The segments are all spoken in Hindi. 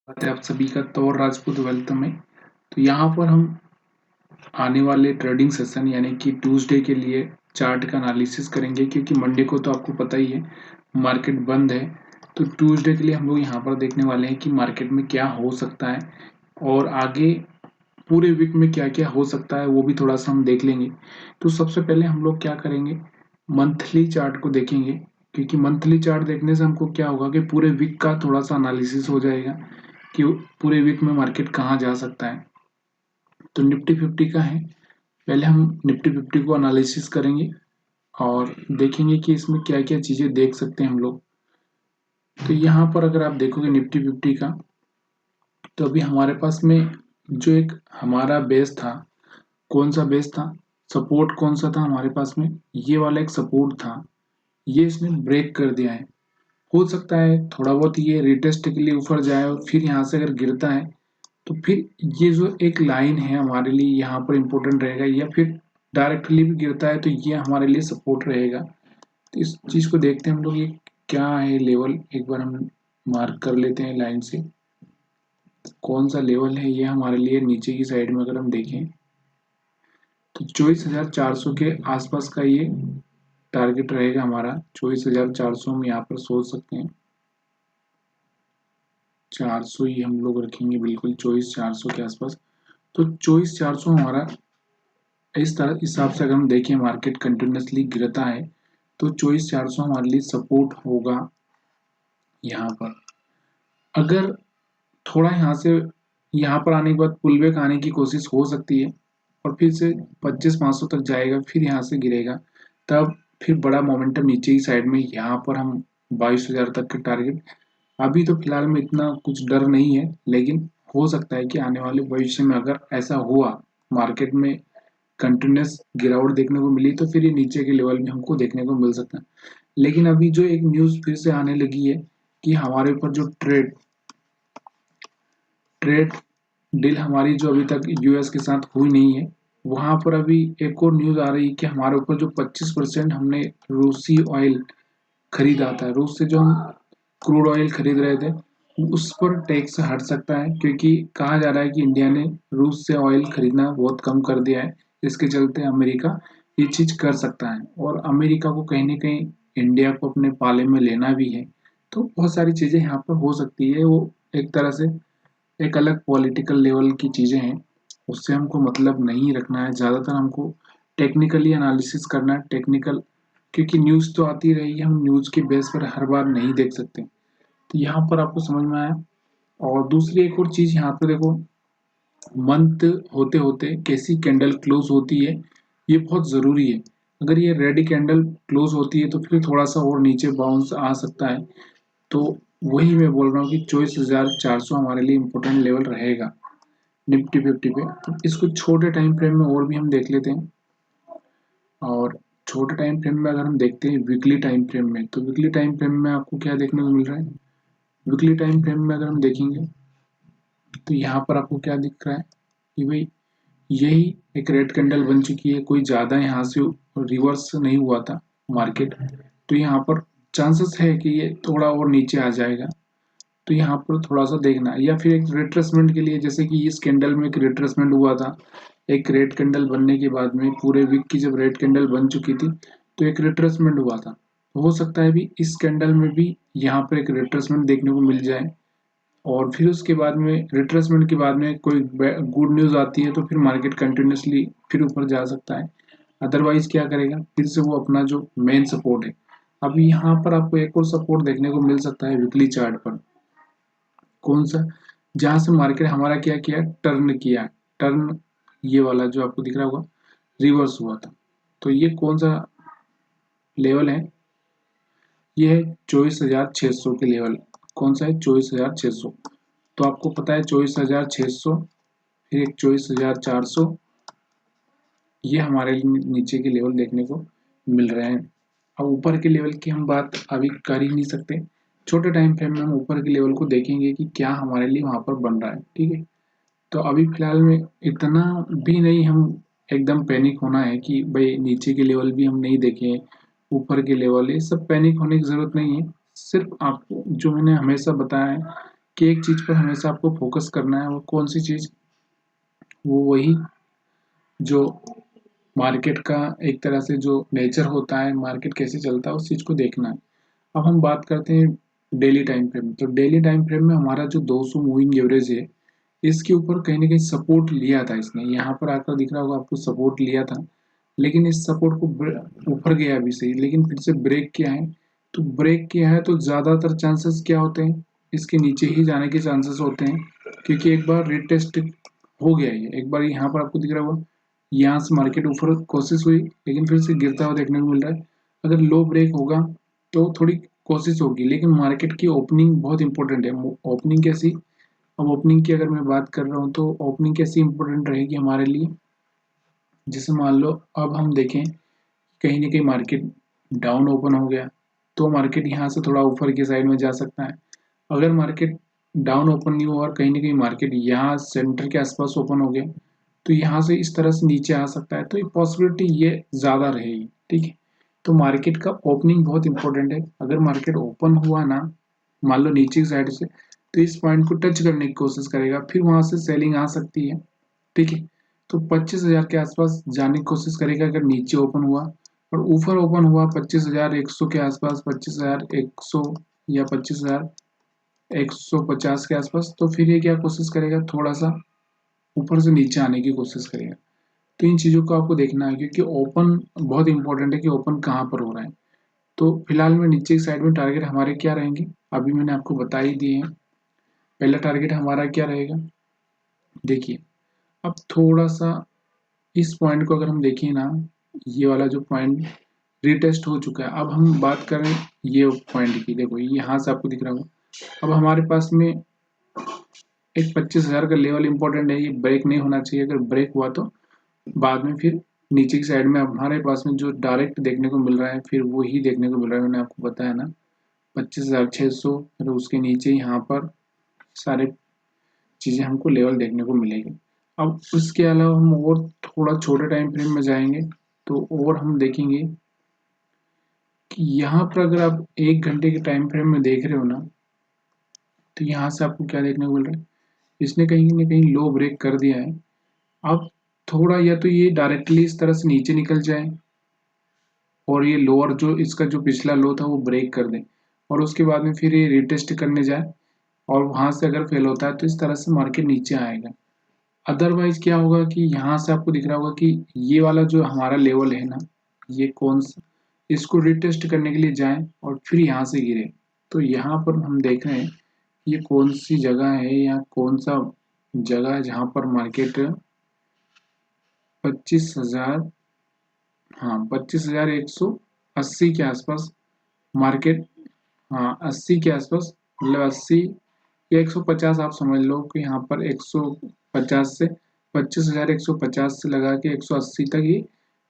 स्वागत है आप सभी का तौर राजपूत वेल्थ में। तो यहाँ पर हम आने वाले ट्रेडिंग सेशन यानी कि ट्यूसडे के लिए चार्ट का एनालिसिस करेंगे, क्योंकि मंडे को तो आपको पता ही है मार्केट बंद है। तो ट्यूसडे के लिए हम लोग यहाँ पर देखने वाले हैं कि मार्केट में क्या हो सकता है और आगे पूरे वीक में क्या क्या हो सकता है, वो भी थोड़ा सा हम देख लेंगे। तो सबसे पहले हम लोग क्या करेंगे, मंथली चार्ट को देखेंगे, क्योंकि मंथली चार्ट देखने से हमको क्या होगा कि पूरे वीक का थोड़ा सा एनालिसिस हो जाएगा कि पूरे वीक में मार्केट कहाँ जा सकता है। तो निफ्टी 50 का है, पहले हम निफ्टी 50 को एनालिसिस करेंगे और देखेंगे कि इसमें क्या क्या चीज़ें देख सकते हैं हम लोग। तो यहाँ पर अगर आप देखोगे निफ्टी 50 का, तो अभी हमारे पास में जो एक हमारा बेस था, कौन सा बेस था, सपोर्ट कौन सा था हमारे पास में, ये वाला एक सपोर्ट था, ये इसने ब्रेक कर दिया है। हो सकता है थोड़ा बहुत ये रिटेस्ट के लिए ऊपर जाए और फिर यहाँ से अगर गिरता है तो फिर ये जो एक लाइन है हमारे लिए यहाँ पर इम्पोर्टेंट रहेगा, या फिर डायरेक्टली भी गिरता है तो ये हमारे लिए सपोर्ट रहेगा। तो इस चीज़ को देखते हैं हम लोग, ये क्या है लेवल, एक बार हम मार्क कर लेते हैं लाइन से। कौन सा लेवल है ये हमारे लिए, नीचे की साइड में अगर हम देखें तो 24,400 के आसपास का ये टारगेट रहेगा हमारा। 24,400 हम यहाँ पर सोच सकते हैं, 400 ही हम लोग रखेंगे, बिल्कुल 24,400 के आसपास। तो 24,400 हमारा, इस तरह हिसाब से अगर हम देखें मार्केट कंटिन्यूसली गिरता है तो 24,400 हमारे लिए सपोर्ट होगा। यहाँ पर अगर थोड़ा यहाँ से यहाँ पर आने के बाद पुल बैक आने की कोशिश हो सकती है और फिर से 25,500 तक जाएगा, फिर यहाँ से गिरेगा, तब फिर बड़ा मोमेंटम नीचे की साइड में, यहाँ पर हम 22,000 तक के टारगेट। अभी तो फिलहाल में इतना कुछ डर नहीं है, लेकिन हो सकता है कि आने वाले भविष्य में अगर ऐसा हुआ, मार्केट में कंटिन्यूस गिरावट देखने को मिली, तो फिर ये नीचे के लेवल में हमको देखने को मिल सकता है। लेकिन अभी जो एक न्यूज़ फिर से आने लगी है कि हमारे ऊपर जो ट्रेड ट्रेड डील हमारी जो अभी तक यूएस के साथ हुई नहीं है, वहां पर अभी एक और न्यूज़ आ रही है कि हमारे ऊपर जो 25% हमने रूसी ऑयल खरीदा था, रूस से जो हम क्रूड ऑयल खरीद रहे थे, उस पर टैक्स हट सकता है, क्योंकि कहा जा रहा है कि इंडिया ने रूस से ऑयल खरीदना बहुत कम कर दिया है। इसके चलते अमेरिका ये चीज़ कर सकता है, और अमेरिका को कहीं ना कहीं इंडिया को अपने पाले में लेना भी है। तो बहुत सारी चीज़ें यहाँ पर हो सकती है, वो एक तरह से एक अलग पॉलिटिकल लेवल की चीज़ें हैं, उससे हमको मतलब नहीं रखना है। ज़्यादातर हमको टेक्निकली एनालिसिस करना है, टेक्निकल, क्योंकि न्यूज़ तो आती रहेगी, हम न्यूज़ के बेस पर हर बार नहीं देख सकते। तो यहाँ पर आपको समझ में आया। और दूसरी एक और चीज़ यहाँ पे देखो, मंथ होते होते कैसी कैंडल क्लोज होती है, ये बहुत ज़रूरी है। अगर ये रेड कैंडल क्लोज होती है तो फिर थोड़ा सा और नीचे बाउंस आ सकता है। तो वही मैं बोल रहा हूँ कि 24,400 हमारे लिए इम्पोर्टेंट लेवल रहेगा निफ्टी 50 पे। तो इसको छोटे टाइम फ्रेम में और भी हम देख लेते हैं। और छोटे टाइम फ्रेम में अगर हम देखते हैं वीकली टाइम फ्रेम में, तो वीकली टाइम फ्रेम में आपको क्या देखने को मिल रहा है। वीकली टाइम फ्रेम में अगर हम देखेंगे तो यहाँ पर आपको क्या दिख रहा है कि भाई यही एक रेड कैंडल बन चुकी है, कोई ज़्यादा यहाँ से रिवर्स नहीं हुआ था मार्केट। तो यहाँ पर चांसेस है कि ये थोड़ा और नीचे आ जाएगा। तो यहाँ पर थोड़ा सा देखना, या फिर एक रिट्रेसमेंट के लिए, जैसे कि इस कैंडल में एक रिट्रेसमेंट हुआ था, एक रेड कैंडल बनने के बाद में पूरे वीक की जब रेड कैंडल बन चुकी थी तो एक रिट्रेसमेंट हुआ था। तो हो सकता है भी इस कैंडल में भी यहाँ पर एक रिट्रेसमेंट देखने को मिल जाए, और फिर उसके बाद में रिट्रेसमेंट के बाद में कोई गुड न्यूज़ आती है तो फिर मार्केट कंटिन्यूसली फिर ऊपर जा सकता है। अदरवाइज क्या करेगा, फिर से वो अपना जो मेन सपोर्ट है, अभी यहाँ पर आपको एक और सपोर्ट देखने को मिल सकता है वीकली चार्ट पर। कौन सा, जहां से मार्केट हमारा क्या किया, टर्न किया, टर्न, ये वाला जो आपको दिख रहा होगा रिवर्स हुआ था। तो ये कौन सा लेवल है, ये है 24,600 के लेवल। कौन सा है, 24,600। तो आपको पता है 24,600, फिर एक 24,400, ये हमारे नीचे के लेवल देखने को मिल रहे हैं। अब ऊपर के लेवल की हम बात अभी कर ही नहीं सकते, छोटे टाइम फ्रेम में हम ऊपर के लेवल को देखेंगे कि क्या हमारे लिए वहां पर बन रहा है, ठीक है। तो अभी फिलहाल में इतना भी नहीं हम एकदम पैनिक होना है कि भाई नीचे के लेवल भी हम नहीं देखें, ऊपर के लेवल, ये सब पैनिक होने की ज़रूरत नहीं है। सिर्फ आपको जो मैंने हमेशा बताया है कि एक चीज़ पर हमेशा आपको फोकस करना है। वो कौन सी चीज़? वो वही जो मार्केट का एक तरह से जो नेचर होता है, मार्केट कैसे चलता है, उस चीज़ को देखना है। अब हम बात करते हैं डेली टाइम फ्रेम। तो डेली टाइम फ्रेम में हमारा जो 200 मूविंग एवरेज है, इसके ऊपर कहीं ना कहीं सपोर्ट लिया था इसने। यहाँ पर आकर दिख रहा होगा आपको, सपोर्ट लिया था, लेकिन इस सपोर्ट को ऊपर गया अभी सही, लेकिन फिर से ब्रेक किया है। तो ब्रेक किया है तो ज़्यादातर चांसेस क्या होते हैं, इसके नीचे ही जाने के चांसेस होते हैं, क्योंकि एक बार रिटेस्ट हो गया है। एक बार यहाँ पर आपको दिख रहा होगा, यहाँ से मार्केट ऊपर कोशिश हुई, लेकिन फिर से गिरता हुआ देखने को मिल रहा है। अगर लो ब्रेक होगा तो थोड़ी कोशिश होगी, लेकिन मार्केट की ओपनिंग बहुत इंपॉर्टेंट है। ओपनिंग कैसी? अब ओपनिंग की अगर मैं बात कर रहा हूँ तो ओपनिंग कैसी इंपॉर्टेंट रहेगी हमारे लिए? जैसे मान लो अब हम देखें कहीं ना कहीं मार्केट डाउन ओपन हो गया, तो मार्केट यहाँ से थोड़ा ऊपर की साइड में जा सकता है। अगर मार्केट डाउन ओपन नहीं हुआ और कहीं ना कहीं मार्केट यहाँ सेंटर के आसपास ओपन हो गया, तो यहाँ से इस तरह से नीचे आ सकता है। तो ये पॉसिबिलिटी ये ज़्यादा रहेगी। ठीक है, तो मार्केट का ओपनिंग बहुत इंपॉर्टेंट है। अगर मार्केट ओपन हुआ ना, मान लो नीचे की साइड से, तो इस पॉइंट को टच करने की कोशिश करेगा, फिर वहां से सेलिंग आ सकती है। ठीक है, तो 25,000 के आसपास जाने की कोशिश करेगा अगर नीचे ओपन हुआ। और ऊपर ओपन हुआ 25,100 के आसपास, 25,100 या 25,150 के आसपास, तो फिर ये क्या कोशिश करेगा, थोड़ा सा ऊपर से नीचे आने की कोशिश करेगा। तो इन चीज़ों को आपको देखना है, क्योंकि ओपन बहुत इंपॉर्टेंट है कि ओपन कहाँ पर हो रहा है। तो फिलहाल में नीचे की साइड में टारगेट हमारे क्या रहेंगे, अभी मैंने आपको बता ही दिए हैं। पहला टारगेट हमारा क्या रहेगा, देखिए अब थोड़ा सा इस पॉइंट को अगर हम देखें ना, ये वाला जो पॉइंट रिटेस्ट हो चुका है। अब हम बात करें ये पॉइंट की, देखो यहाँ से आपको दिख रहा होगा, अब हमारे पास में एक 25,000 का लेवल इंपॉर्टेंट है, ये ब्रेक नहीं होना चाहिए। अगर ब्रेक हुआ तो बाद में फिर नीचे की साइड में हमारे पास में जो डायरेक्ट देखने को मिल रहा है, फिर वही देखने को मिल रहा है। मैंने आपको बताया ना 25,600, फिर उसके नीचे यहाँ पर सारे चीज़ें हमको लेवल देखने को मिलेगी। अब उसके अलावा हम और थोड़ा छोटे टाइम फ्रेम में जाएंगे, तो और हम देखेंगे कि यहाँ पर अगर आप 1 घंटे के टाइम फ्रेम में देख रहे हो ना, तो यहाँ से आपको क्या देखने को मिल रहा है, इसने कहीं ना कहीं लो ब्रेक कर दिया है। अब थोड़ा या तो ये डायरेक्टली इस तरह से नीचे निकल जाए और ये लोअर जो इसका जो पिछला लो था वो ब्रेक कर दे, और उसके बाद में फिर ये रिटेस्ट करने जाए, और वहां से अगर फेल होता है तो इस तरह से मार्केट नीचे आएगा। अदरवाइज क्या होगा कि यहाँ से आपको दिख रहा होगा कि ये वाला जो हमारा लेवल है ना, ये कौन सा, इसको रिटेस्ट करने के लिए जाएं और फिर यहाँ से गिरे। तो यहाँ पर हम देख रहे हैं ये कौन सी जगह है, या कौन सा जगह है जहाँ पर मार्केट 25,000, हाँ 25,180 के आसपास मार्केट, हाँ 80 के आसपास, मतलब 80 या 150 आप समझ लो कि यहाँ पर 150 से 25,150 से लगा के 180 तक ये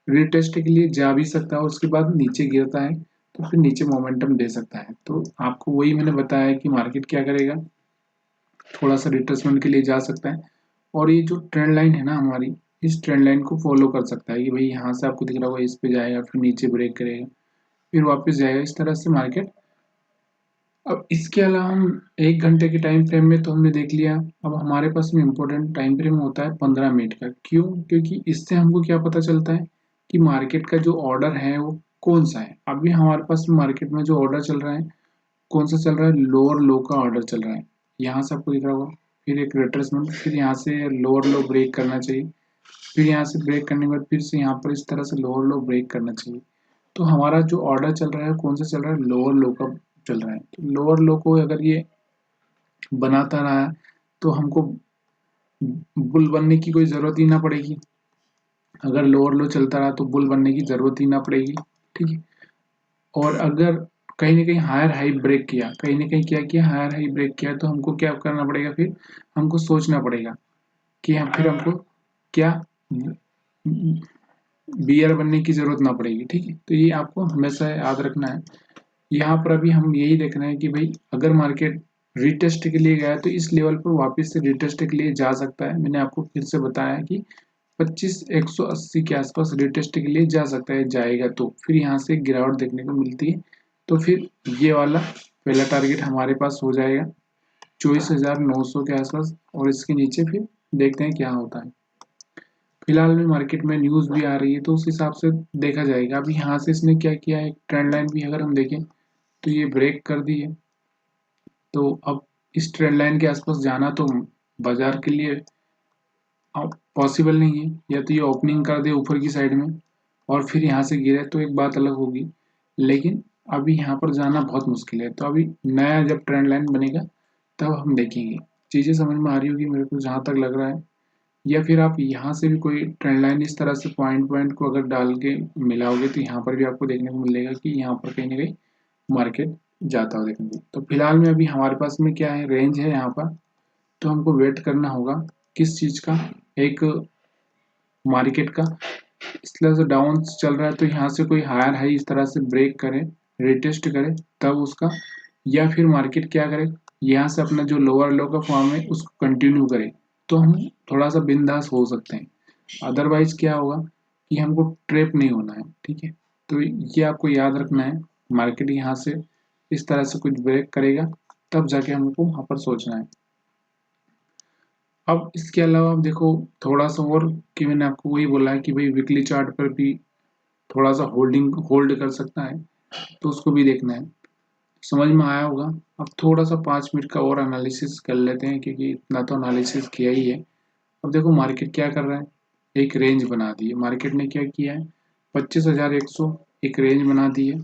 रिटेस्ट के लिए जा भी सकता है, और उसके बाद नीचे गिरता है तो फिर नीचे मोमेंटम दे सकता है। तो आपको वही मैंने बताया है कि मार्केट क्या करेगा, थोड़ा सा रिट्रेसमेंट के लिए जा सकता है। और ये जो ट्रेंड लाइन है ना हमारी, इस ट्रेंड लाइन को फॉलो कर सकता है कि भाई यहाँ से आपको दिख रहा होगा इस पे जाएगा, फिर नीचे ब्रेक करेगा, फिर वापस जाएगा, इस तरह से मार्केट। अब इसके अलावा हम 1 घंटे के टाइम फ्रेम में तो हमने देख लिया। अब हमारे पास में इम्पोर्टेंट टाइम फ्रेम होता है 15 मिनट का। क्यों? क्योंकि इससे हमको क्या पता चलता है कि मार्केट का जो ऑर्डर है वो कौन सा है। अभी हमारे पास मार्केट में जो ऑर्डर चल रहा है, कौन सा चल रहा है, लोअर लो का ऑर्डर चल रहा है। यहाँ से आपको दिख रहा होगा, फिर एक रिट्रेसमेंट, फिर यहाँ से लोअर लो ब्रेक करना चाहिए, फिर यहाँ से ब्रेक करने के बाद फिर से यहाँ पर इस तरह से लोअर लो ब्रेक करना चाहिए। तो हमारा जो ऑर्डर चल रहा है कौन सा चल रहा है, लोअर लो का चल रहा है। तो लोअर लो को अगर ये बनाता रहा है तो हमको बुल बनने की कोई ज़रूरत ही ना पड़ेगी। अगर लोअर लो चलता रहा तो बुल बनने की ज़रूरत ही ना पड़ेगी। ठीक है, और अगर कहीं ना कहीं हायर हाई ब्रेक किया, कहीं ना कहीं क्या किया, हायर हाई ब्रेक किया, तो हमको क्या करना पड़ेगा, फिर हमको सोचना पड़ेगा कि हम फिर हमको क्या बियर बनने की ज़रूरत ना पड़ेगी। ठीक है, तो ये आपको हमेशा याद रखना है। यहाँ पर अभी हम यही देख रहे हैं कि भाई अगर मार्केट रिटेस्ट के लिए गया तो इस लेवल पर वापस से रिटेस्ट के लिए जा सकता है। मैंने आपको फिर से बताया कि 25,180 के आसपास रिटेस्ट के लिए जा सकता है, जाएगा तो फिर यहाँ से गिरावट देखने को मिलती है, तो फिर ये वाला पहला टारगेट हमारे पास हो जाएगा। 24,900 के आसपास, और इसके नीचे फिर देखते हैं क्या होता है। फिलहाल में मार्केट में न्यूज़ भी आ रही है तो उस हिसाब से देखा जाएगा। अभी यहाँ से इसने क्या किया है, ट्रेंड लाइन भी अगर हम देखें तो ये ब्रेक कर दी है। तो अब इस ट्रेंड लाइन के आसपास जाना तो बाजार के लिए पॉसिबल नहीं है। या तो ये ओपनिंग कर दे ऊपर की साइड में और फिर यहाँ से गिरे तो एक बात अलग होगी, लेकिन अभी यहाँ पर जाना बहुत मुश्किल है। तो अभी नया जब ट्रेंड लाइन बनेगा तब हम देखेंगे। चीज़ें समझ में आ रही होगी मेरे को जहाँ तक लग रहा है। या फिर आप यहाँ से भी कोई ट्रेंड लाइन इस तरह से पॉइंट पॉइंट को अगर डाल के मिलाओगे तो यहाँ पर भी आपको देखने को मिलेगा कि यहाँ पर कहीं ना कहीं मार्केट जाता हुआ देखने को। तो फिलहाल में अभी हमारे पास में क्या है, रेंज है यहाँ पर। तो हमको वेट करना होगा किस चीज़ का, एक मार्केट का। इस तरह से डाउन चल रहा है तो यहाँ से कोई हायर हाई इस तरह से ब्रेक करे, रिटेस्ट करे तब उसका, या फिर मार्केट क्या करे, यहाँ से अपना जो लोअर लो का फॉर्म है उसको कंटिन्यू करे तो हम थोड़ा सा बिंदास हो सकते हैं। अदरवाइज क्या होगा कि हमको ट्रैप नहीं होना है, ठीक है। तो ये आपको याद रखना है, मार्केट यहाँ से इस तरह से कुछ ब्रेक करेगा तब जाके हमको वहाँ पर सोचना है। अब इसके अलावा आप देखो थोड़ा सा और, कि मैंने आपको वही बोला है कि भाई वीकली चार्ट पर भी थोड़ा सा होल्ड कर सकता है, तो उसको भी देखना है। समझ में आया होगा। अब थोड़ा सा 5 मिनट का और एनालिसिस कर लेते हैं क्योंकि इतना तो एनालिसिस किया ही है। अब देखो मार्केट क्या कर रहा है, एक रेंज बना दी है। मार्केट ने क्या किया है, 25,100 एक रेंज बना दी है,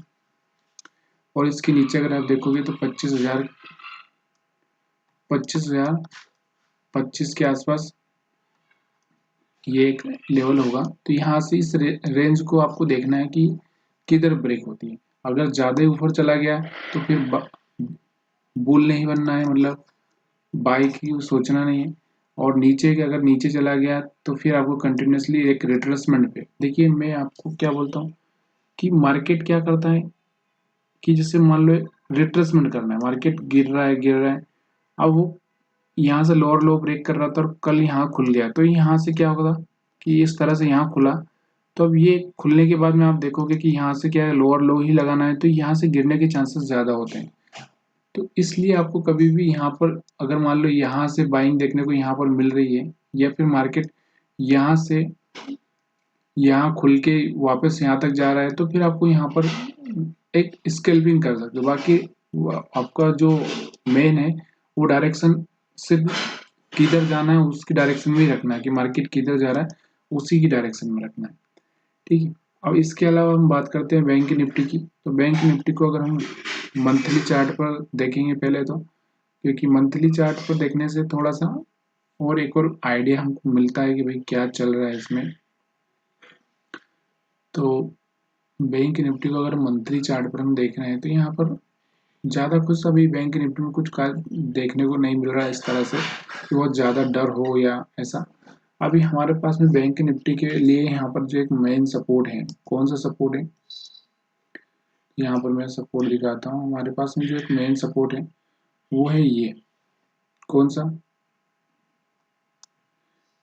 और इसके नीचे अगर आप देखोगे तो 25,025 के आसपास ये एक लेवल होगा। तो यहाँ से इस रेंज को आपको देखना है कि किधर ब्रेक होती है। अगर ज़्यादा ही ऊपर चला गया तो फिर बुल नहीं बनना है, मतलब बाई की सोचना नहीं है। और नीचे के अगर नीचे चला गया तो फिर आपको कंटिन्यूसली एक रिट्रेसमेंट पे, देखिए मैं आपको क्या बोलता हूँ कि मार्केट क्या करता है कि जैसे मान लो रिट्रेसमेंट करना है, मार्केट गिर रहा है। अब वो यहाँ से लोअर लो ब्रेक कर रहा था और कल यहाँ खुल गया, तो यहाँ से क्या होगा कि इस तरह से यहाँ खुला। तो अब ये खुलने के बाद में आप देखोगे कि यहाँ से क्या है, लोअर लो ही लगाना है, तो यहाँ से गिरने के चांसेस ज़्यादा होते हैं। तो इसलिए आपको कभी भी यहाँ पर अगर मान लो यहाँ से बाइंग देखने को यहाँ पर मिल रही है, या फिर मार्केट यहाँ से यहाँ खुल के वापस यहाँ तक जा रहा है, तो फिर आपको यहाँ पर एक स्केल्पिंग कर सकते हो। बाकी आपका जो मेन है वो डायरेक्शन सिर्फ किधर जाना है उसकी डायरेक्शन में ही रखना है, कि मार्केट किधर जा रहा है उसी की डायरेक्शन में रखना है, ठीक है। अब इसके अलावा हम बात करते हैं बैंक निफ्टी की। तो बैंक निफ्टी को अगर हम मंथली चार्ट पर देखेंगे पहले, तो क्योंकि मंथली चार्ट पर देखने से थोड़ा सा और एक और आइडिया हमको मिलता है कि भाई क्या चल रहा है इसमें। तो बैंक निफ्टी को अगर मंथली चार्ट पर हम देख रहे हैं तो यहाँ पर ज़्यादा कुछ अभी बैंक निफ्टी में कुछ देखने को नहीं मिल रहा है इस तरह से कि बहुत ज़्यादा डर हो या ऐसा। अभी हमारे पास में बैंक निफ्टी के लिए यहाँ पर जो एक मेन सपोर्ट है, कौन सा सपोर्ट है, यहाँ पर मैं सपोर्ट दिखाता हूँ। हमारे पास में जो एक मेन सपोर्ट है वो है ये, कौन सा,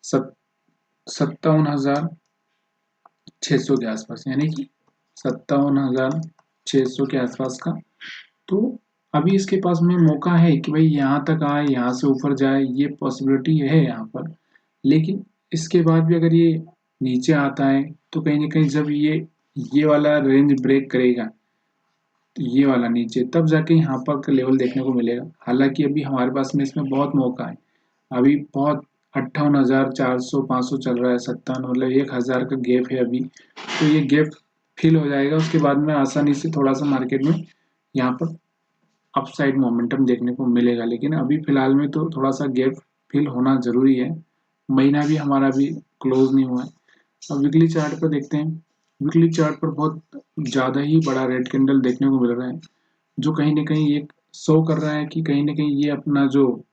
57,600 के आसपास, यानी कि 57,600 के आसपास का। तो अभी इसके पास में मौका है कि भाई यहाँ तक आए, यहाँ से ऊपर जाए, ये पॉसिबिलिटी है यहाँ पर। लेकिन इसके बाद भी अगर ये नीचे आता है तो कहीं ना कहीं जब ये वाला रेंज ब्रेक करेगा, तो ये वाला नीचे, तब जाके यहाँ पर का लेवल देखने को मिलेगा। हालांकि अभी हमारे पास में इसमें बहुत मौका है। अभी बहुत 58,400-500 चल रहा है, 57, मतलब 1,000 का गैप है अभी। तो ये गैप फिल हो जाएगा, उसके बाद में आसानी से थोड़ा सा मार्केट में यहाँ पर अपसाइड मोमेंटम देखने को मिलेगा। लेकिन अभी फिलहाल में तो थोड़ा सा गैप फिल होना जरूरी है। महीना भी हमारा भी क्लोज नहीं हुआ है। अब वीकली चार्ट पर देखते हैं। वीकली चार्ट पर बहुत ज़्यादा ही बड़ा रेड कैंडल देखने को मिल रहा है, जो कहीं ना कहीं ये शो कर रहा है कि कहीं ना कहीं ये अपना जो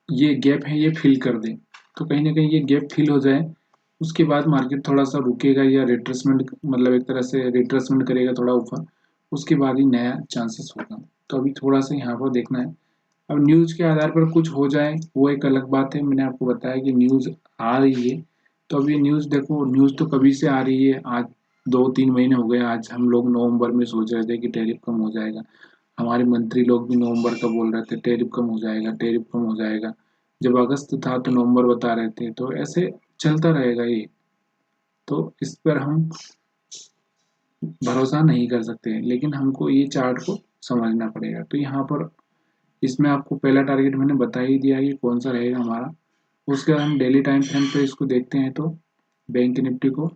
ये गैप है ये फिल कर दे। तो कहीं ना कहीं ये गैप फिल हो जाए उसके बाद मार्केट थोड़ा सा रुकेगा या रिट्रेसमेंट, मतलब एक तरह से रिट्रेसमेंट करेगा थोड़ा ऊपर, उसके बाद ही नया चांसेस होगा। तो अभी थोड़ा सा यहाँ पर देखना है। अब न्यूज़ के आधार पर कुछ हो जाए वो एक अलग बात है। मैंने आपको बताया कि न्यूज़ आ रही है, तो अब ये न्यूज़ देखो, न्यूज़ तो कभी से आ रही है, आज 2-3 महीने हो गए। आज हम लोग नवंबर में सोच रहे थे कि टैरिफ कम हो जाएगा, हमारे मंत्री लोग भी नवंबर का बोल रहे थे टैरिफ कम हो जाएगा, टैरिफ कम हो जाएगा। जब अगस्त था तो नवंबर बता रहे थे, तो ऐसे चलता रहेगा ये। तो इस पर हम भरोसा नहीं कर सकते, लेकिन हमको ये चार्ट को समझना पड़ेगा। तो यहाँ पर इसमें आपको पहला टारगेट मैंने बता ही दिया कि कौन सा रहेगा हमारा। उसके बाद हम डेली टाइम फ्रेम पे इसको देखते हैं, तो बैंक निफ्टी को,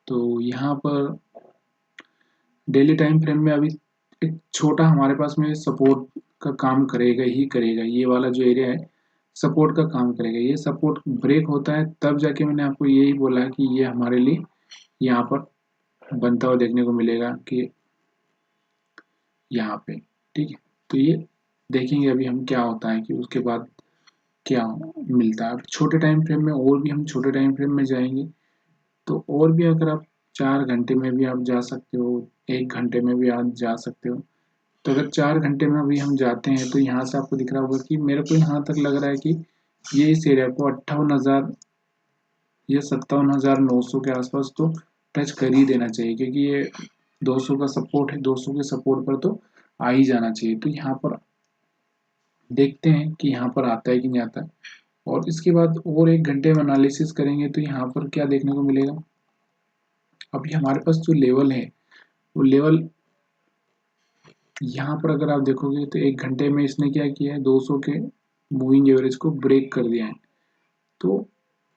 तो यहाँ पर डेली टाइम फ्रेम में अभी एक छोटा हमारे पास में सपोर्ट का काम करेगा ही करेगा। ये वाला जो एरिया है सपोर्ट का काम करेगा। ये सपोर्ट ब्रेक होता है तब जाके मैंने आपको यही बोला कि ये हमारे लिए यहाँ पर बनता हुआ देखने को मिलेगा कि यहाँ पे, ठीक है। तो ये देखेंगे अभी हम क्या होता है कि उसके बाद क्या मिलता है। छोटे टाइम फ्रेम में और भी हम छोटे टाइम फ्रेम में जाएंगे, तो और भी अगर आप 4 घंटे में भी आप जा सकते हो, 1 घंटे में भी आप जा सकते हो। तो अगर 4 घंटे में अभी हम जाते हैं तो यहाँ से आपको दिख रहा होगा कि मेरे को यहाँ तक लग रहा है कि ये इस एरिया को 58,000 या 57,900 के आसपास तो टच कर ही देना चाहिए, क्योंकि ये 200 का सपोर्ट है, 200 के सपोर्ट पर तो आ ही जाना चाहिए। तो यहाँ पर देखते हैं कि यहाँ पर आता है कि नहीं आता है। और इसके बाद और 1 घंटे में एनालिसिस करेंगे तो यहाँ पर क्या देखने को मिलेगा। अभी हमारे पास जो लेवल है वो लेवल यहाँ पर अगर आप देखोगे तो 1 घंटे में इसने क्या किया है, 200 के मूविंग एवरेज को ब्रेक कर दिया है। तो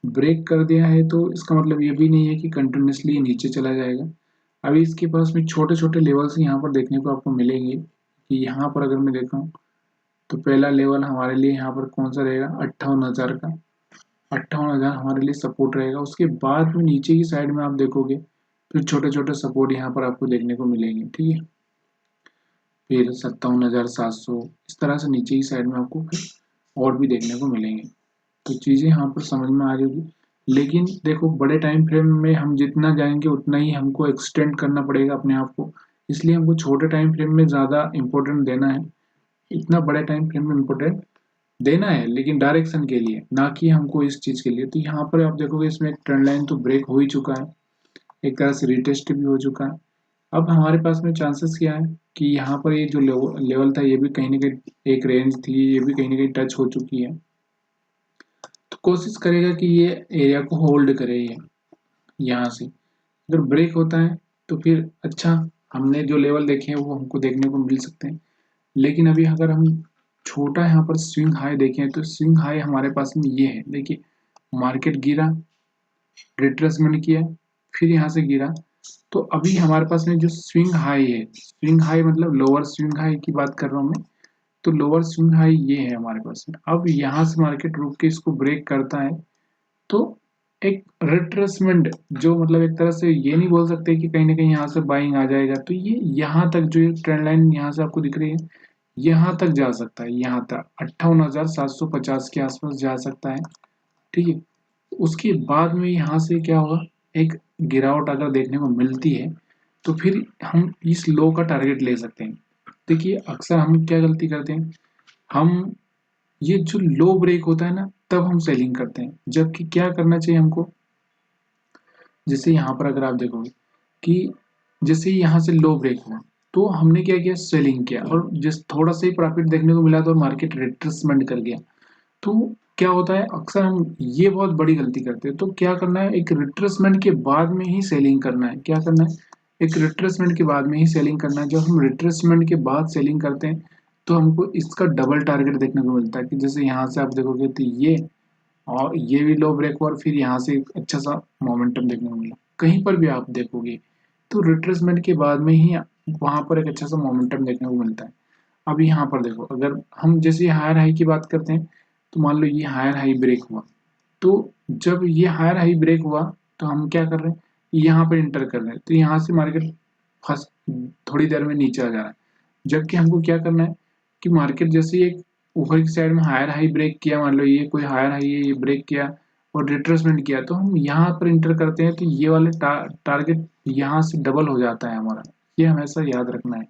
ब्रेक कर दिया है तो इसका मतलब ये भी नहीं है कि कंटिन्यूसली नीचे चला जाएगा। अभी इसके पास में छोटे छोटे लेवल्स यहाँ पर देखने को आपको मिलेंगे कि यहाँ पर अगर मैं देखा हूँ तो पहला लेवल हमारे लिए यहाँ पर कौन सा रहेगा, 58,000 का। 58,000 हमारे लिए सपोर्ट रहेगा। उसके बाद में नीचे की साइड में आप देखोगे फिर छोटे छोटे सपोर्ट यहाँ पर आपको देखने को मिलेंगे, ठीक है। फिर 57,700 इस तरह से नीचे की साइड में आपको फिर और भी देखने को मिलेंगे। तो चीज़ें यहाँ पर समझ में आ रही होगी। लेकिन देखो बड़े टाइम फ्रेम में हम जितना जाएंगे उतना ही हमको एक्सटेंड करना पड़ेगा अपने आप को। इसलिए हमको छोटे टाइम फ्रेम में ज़्यादा इम्पोर्टेंट देना है। इतना बड़े टाइम फ्रेम में इम्पोर्टेंट देना है लेकिन डायरेक्शन के लिए, ना कि हमको इस चीज़ के लिए। तो यहाँ पर आप देखोगे इसमें एक ट्रेंड लाइन तो ब्रेक हो ही चुका है, एक तरह से रिटेस्ट भी हो चुका है। अब हमारे पास में चांसेस क्या है कि यहाँ पर ये जो लेवल था ये भी कहीं ना कहीं एक रेंज थी, ये भी कहीं ना कहीं टच हो चुकी है। तो कोशिश करेगा कि ये एरिया को होल्ड करे। ये यहाँ से अगर ब्रेक होता है तो फिर अच्छा, हमने जो लेवल देखे हैं वो हमको देखने को मिल सकते हैं। लेकिन अभी अगर हम छोटा यहाँ पर स्विंग हाई देखें तो स्विंग हाई हमारे पास में ये है, देखिए मार्केट गिरा, रिट्रेसमेंट किया, फिर यहाँ से गिरा। तो अभी हमारे पास में जो स्विंग हाई है, स्विंग हाई मतलब लोअर स्विंग हाई की बात कर रहा हूँ मैं, तो लोअर स्विंग हाई ये है हमारे पास में। अब यहाँ से मार्केट रुक के इसको ब्रेक करता है तो एक रिट्रेसमेंट, जो मतलब एक तरह से ये नहीं बोल सकते कि कहीं ना कहीं यहाँ से बाइंग आ जाएगा। तो ये यहाँ तक जो ट्रेंड लाइन यहाँ से आपको दिख रही है यहाँ तक जा सकता है, यहाँ तक 58,750 के आसपास जा सकता है, ठीक है। उसके बाद में यहाँ से क्या होगा, एक गिरावट अगर देखने को मिलती है तो फिर हम इस लो का टारगेट ले सकते हैं। देखिए अक्सर हम क्या गलती करते हैं, हम ये जो लो ब्रेक होता है ना तब हम सेलिंग करते हैं, जबकि क्या करना चाहिए हमको। जैसे यहाँ पर अगर आप देखोगे कि जैसे यहाँ से लो ब्रेक हुआ तो हमने क्या किया, सेलिंग किया, और जिस थोड़ा सा ही प्रॉफिट देखने को मिला तो मार्केट रिट्रेसमेंट कर गया। तो क्या होता है अक्सर हम ये बहुत बड़ी गलती करते हैं। तो क्या करना है, एक रिट्रेसमेंट के बाद में ही सेलिंग करना है। क्या करना है, एक रिट्रेसमेंट के बाद में ही सेलिंग करना है। जब हम रिट्रेसमेंट के बाद सेलिंग करते हैं तो हमको इसका डबल टारगेट देखने को मिलता है कि जैसे यहाँ से आप देखोगे तो ये और ये भी लो ब्रेक हुआ और फिर यहाँ से एक अच्छा सा मोमेंटम देखने को मिला। कहीं पर भी आप देखोगे तो रिट्रेसमेंट के बाद में ही वहां पर एक अच्छा सा मोमेंटम देखने को मिलता है। अब यहाँ पर देखो अगर हम जैसे हायर हाई की बात करते हैं तो मान लो ये हायर हाई ब्रेक हुआ, तो जब ये हायर हाई ब्रेक हुआ तो हम क्या कर रहे हैं, यहाँ पर इंटर कर रहे हैं। तो यहाँ से मार्केट फर्स्ट थोड़ी देर में नीचे आ जा रहा है, जबकि हमको क्या करना है कि मार्केट जैसे एक ऊपर की साइड में हायर हाई ब्रेक किया, मान लो ये कोई हायर हाई है, ये ब्रेक किया और रिट्रेसमेंट किया, तो हम यहाँ पर इंटर करते हैं तो ये वाले टारगेट यहाँ से डबल हो जाता है हमारा। ये हमेशा याद रखना है।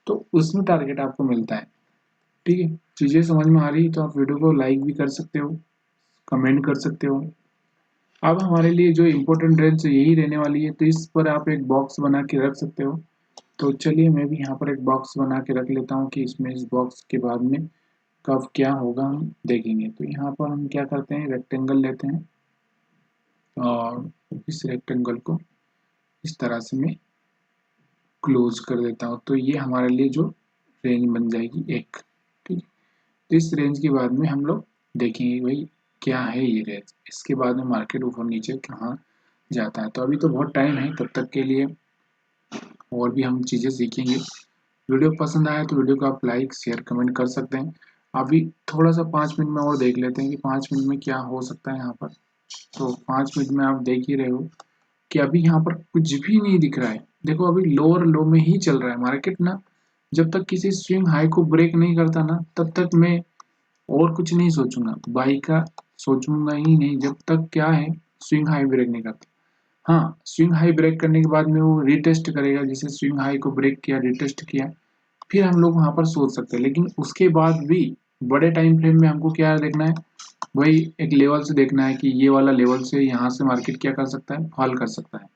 तो उसमें टारगेट आपको मिलता है, ठीक है। चीज़ें समझ में आ रही तो आप वीडियो को लाइक भी कर सकते हो, कमेंट कर सकते हो। अब हमारे लिए जो इम्पोर्टेंट रेंज यही रहने वाली है, तो इस पर आप एक बॉक्स बना के रख सकते हो। तो चलिए मैं भी यहाँ पर एक बॉक्स बना के रख लेता हूँ कि इसमें इस बॉक्स के बाद में कब क्या होगा हम देखेंगे। तो यहाँ पर हम क्या करते हैं, रेक्टेंगल लेते हैं और इस रेक्टेंगल को इस तरह से मैं क्लोज कर देता हूँ। तो ये हमारे लिए जो रेंज बन जाएगी एक, ठीक है। तो इस रेंज के बाद में हम लोग देखेंगे भाई क्या है ये रेंज, इसके बाद में मार्केट ऊपर नीचे कहाँ जाता है। तो अभी तो बहुत टाइम है, तब तक के लिए और भी हम चीज़ें सीखेंगे। वीडियो पसंद आया तो वीडियो को आप लाइक शेयर कमेंट कर सकते हैं। अभी थोड़ा सा 5 मिनट में और देख लेते हैं कि 5 मिनट में क्या हो सकता है यहाँ पर। तो 5 मिनट में आप देख ही रहे हो कि अभी यहाँ पर कुछ भी नहीं दिख रहा है। देखो अभी लोअर लो में ही चल रहा है मार्केट ना। जब तक किसी स्विंग हाई को ब्रेक नहीं करता ना, तब तक मैं और कुछ नहीं सोचूंगा, बाई का सोचूंगा ही नहीं, जब तक क्या है स्विंग हाई ब्रेक नहीं करता। हाँ, स्विंग हाई ब्रेक करने के बाद में वो रिटेस्ट करेगा, जैसे स्विंग हाई को ब्रेक किया, रिटेस्ट किया, फिर हम लोग वहां पर सोच सकते हैं। लेकिन उसके बाद भी बड़े टाइम फ्रेम में हमको क्या देखना है, वही एक लेवल से देखना है कि ये वाला लेवल से यहाँ से मार्केट क्या कर सकता है, फॉल कर सकता है।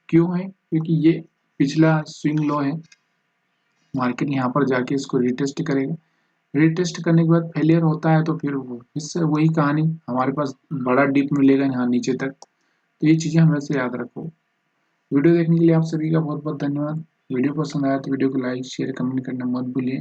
क्यों है, क्योंकि ये पिछला स्विंग लो है, मार्केट यहाँ पर जाके इसको रिटेस्ट करेगा। रिटेस्ट करने के बाद फेलियर होता है तो फिर इससे वही कहानी, हमारे पास बड़ा डिप मिलेगा यहाँ नीचे तक। तो ये चीज़ें हमेशा याद रखो। वीडियो देखने के लिए आप सभी का बहुत बहुत धन्यवाद। वीडियो पसंद आया तो वीडियो को लाइक शेयर कमेंट करना मत भूलिए।